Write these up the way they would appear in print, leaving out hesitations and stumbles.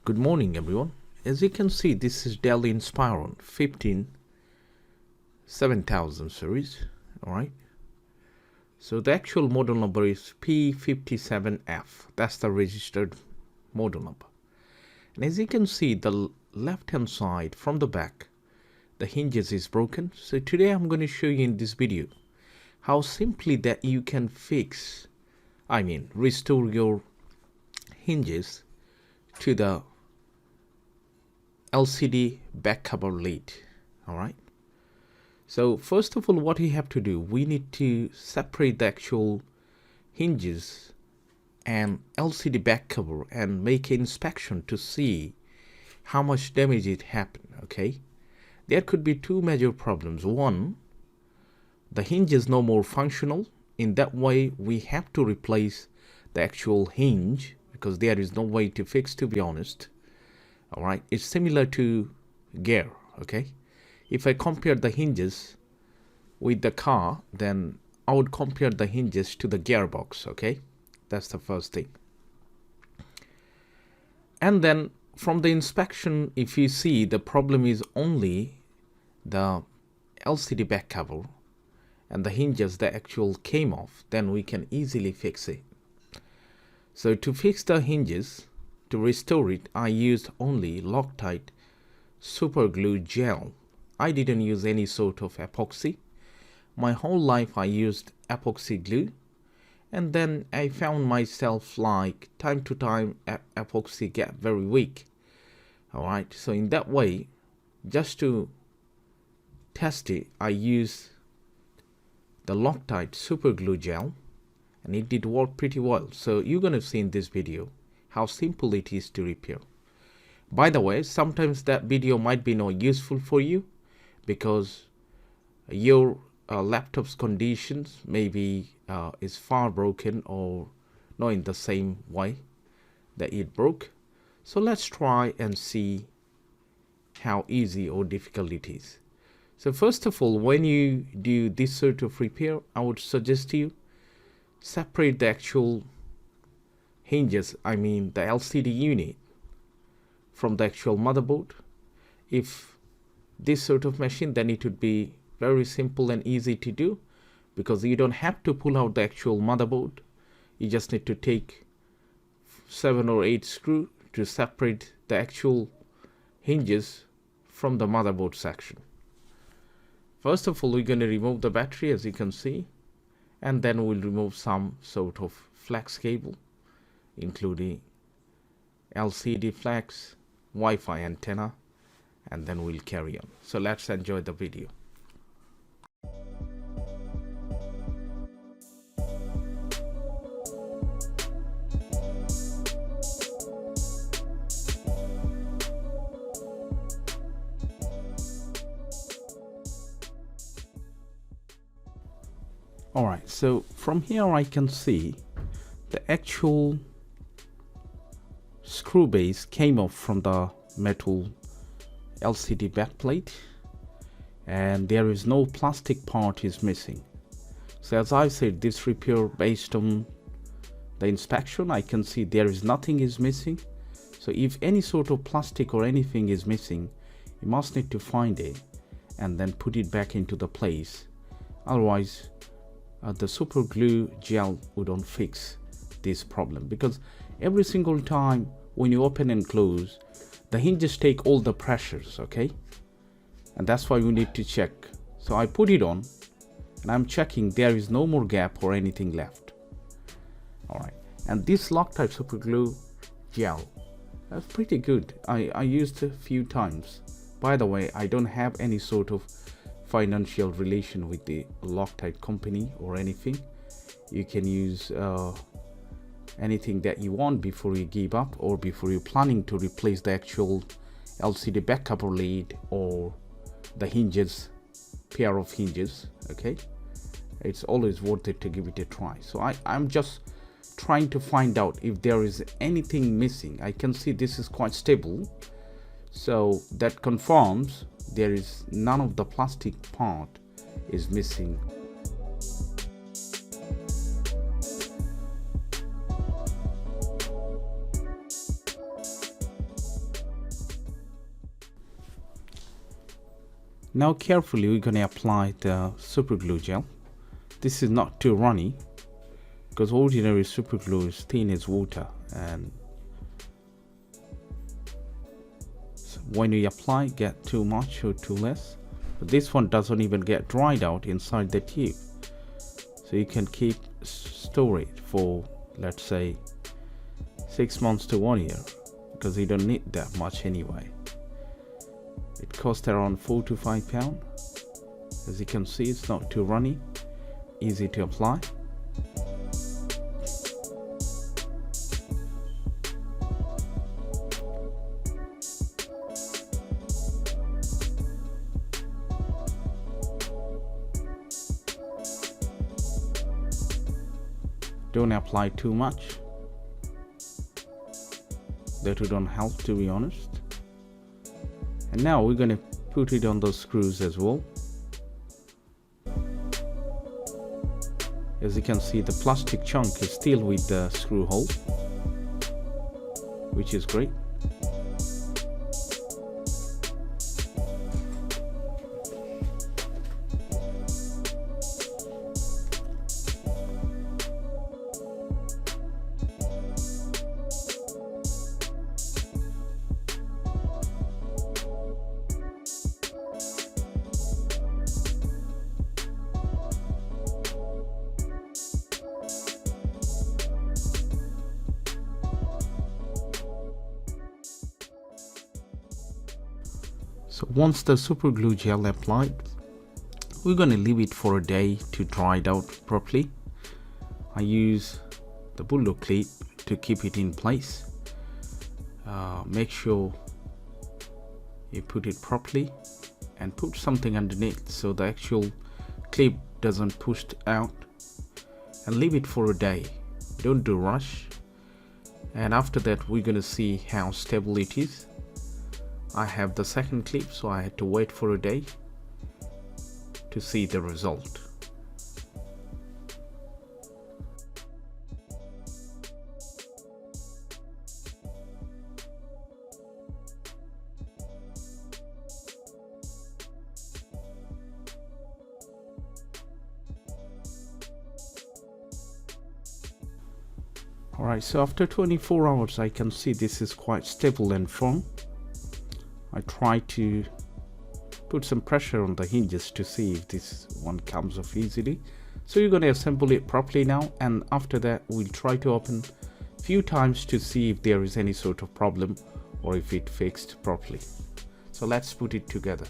Good morning everyone. As you can see, this is Dell Inspiron 7000 series. Alright. So the actual model number is P57F. That's the registered model number. And as you can see, the left hand side from the back, the hinges is broken. So today I'm going to show you in this video how simply that you can restore your hinges to the LCD back cover lid. Alright. So first of all, what we have to do, we need to separate the actual hinges and LCD back cover and make an inspection to see how much damage it happened. Okay. There could be two major problems. One, the hinge is no more functional. In that way, we have to replace the actual hinge because there is no way to fix, to be honest. All right, it's similar to gear. Okay, if I compare the hinges with the car, then I would compare the hinges to the gearbox. Okay, that's the first thing. And then from the inspection, if you see the problem is only the LCD back cover and the hinges that actual came off, then we can easily fix it. So to fix the hinges, to restore it, I used only Loctite Super Glue Gel. I didn't use any sort of epoxy. My whole life I used epoxy glue, and then I found myself like time to time epoxy get very weak. Alright, so in that way, just to test it, I used the Loctite Super Glue Gel, and it did work pretty well. So you're gonna see in this video how simple it is to repair. By the way, sometimes that video might be not useful for you because your laptop's conditions maybe is far broken or not in the same way that it broke. So let's try and see how easy or difficult it is. So first of all, when you do this sort of repair, I would suggest you separate the actual hinges, the LCD unit, from the actual motherboard. If this sort of machine, then it would be very simple and easy to do because you don't have to pull out the actual motherboard. You just need to take 7 or 8 screws to separate the actual hinges from the motherboard section. First of all, we're going to remove the battery, as you can see, and then we'll remove some sort of flex cable, including LCD flex, Wi-Fi antenna, and then we'll carry on. So let's enjoy the video. Alright, so from here I can see the actual screw base came off from the metal LCD backplate, and there is no plastic part is missing. So as I said, this repair based on the inspection, I can see there is nothing is missing. So if any sort of plastic or anything is missing, you must need to find it and then put it back into the place. Otherwise the super glue gel wouldn't fix this problem, because every single time when you open and close, the hinges take all the pressures. Okay, and that's why we need to check. So I put it on and I'm checking there is no more gap or anything left. Alright, and this Loctite Super Glue Gel, that's pretty good. I used a few times. By the way, I don't have any sort of financial relation with the Loctite company or anything. You can use anything that you want before you give up or before you're planning to replace the actual LCD back cover lid or the hinges, pair of hinges. Okay, it's always worth it to give it a try. So I'm just trying to find out if there is anything missing. I can see this is quite stable, so that confirms there is none of the plastic part is missing. Now carefully we're going to apply the super glue gel. This is not too runny because ordinary super glue is thin as water, and so when you apply, get too much or too less. But this one doesn't even get dried out inside the tube, so you can store it for, let's say, 6 months to 1 year, because you don't need that much anyway. It costs around £4 to £5. As you can see, it's not too runny, easy to apply. Don't apply too much, that will don't help, to be honest. And now we're going to put it on those screws as well. As you can see, the plastic chunk is still with the screw hole, which is great. So once the super glue gel applied, we're going to leave it for a day to dry it out properly. I use the bulldog clip to keep it in place. Make sure you put it properly and put something underneath so the actual clip doesn't push out, and leave it for a day. Don't do rush. And after that we're going to see how stable it is. I have the second clip, so I had to wait for a day to see the result. Alright, so after 24 hours I can see this is quite stable and firm. I try to put some pressure on the hinges to see if this one comes off easily. So you're going to assemble it properly now, and after that we'll try to open a few times to see if there is any sort of problem or if it fixed properly. So let's put it together.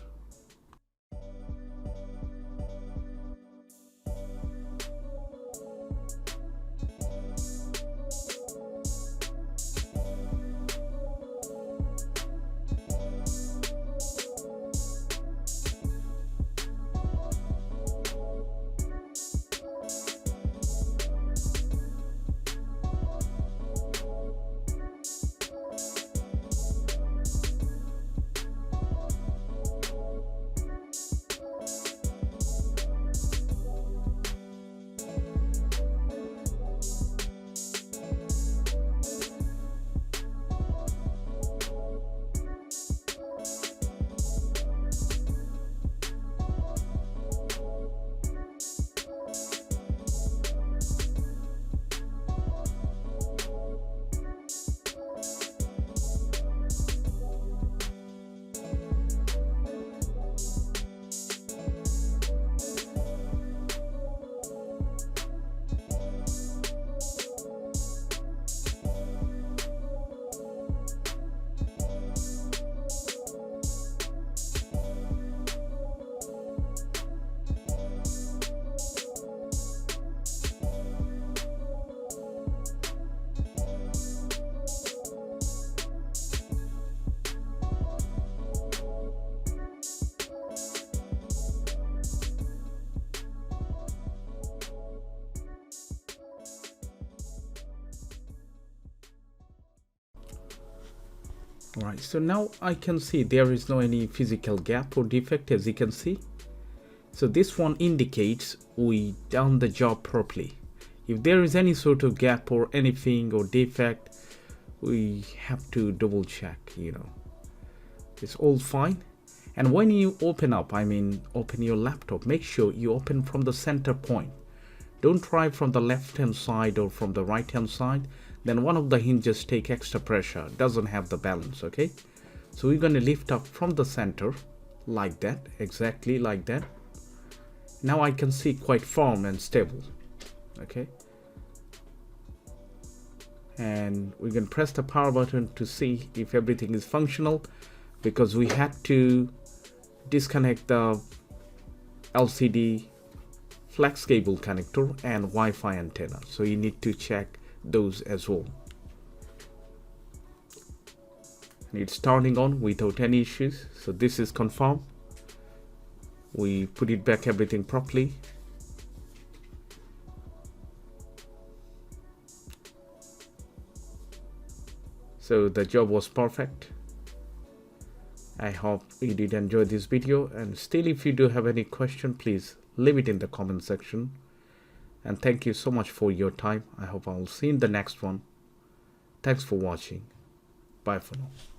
Alright, so now I can see there is no any physical gap or defect, as you can see. So this one indicates we done the job properly. If there is any sort of gap or anything or defect, we have to double check, It's all fine. And when you open up, open your laptop, make sure you open from the center point. Don't try from the left hand side or from the right hand side. Then one of the hinges take extra pressure, doesn't have the balance. Okay, so we're going to lift up from the center like that, exactly like that. Now I can see quite firm and stable. Okay, and we can press the power button to see if everything is functional, because we had to disconnect the LCD flex cable connector and Wi-Fi antenna, so you need to check those as well. And it's turning on without any issues, so this is confirmed. We put it back everything properly. So the job was perfect. I hope you did enjoy this video, and still if you do have any question, please leave it in the comment section. And thank you so much for your time. I hope I'll see you in the next one. Thanks for watching. Bye for now.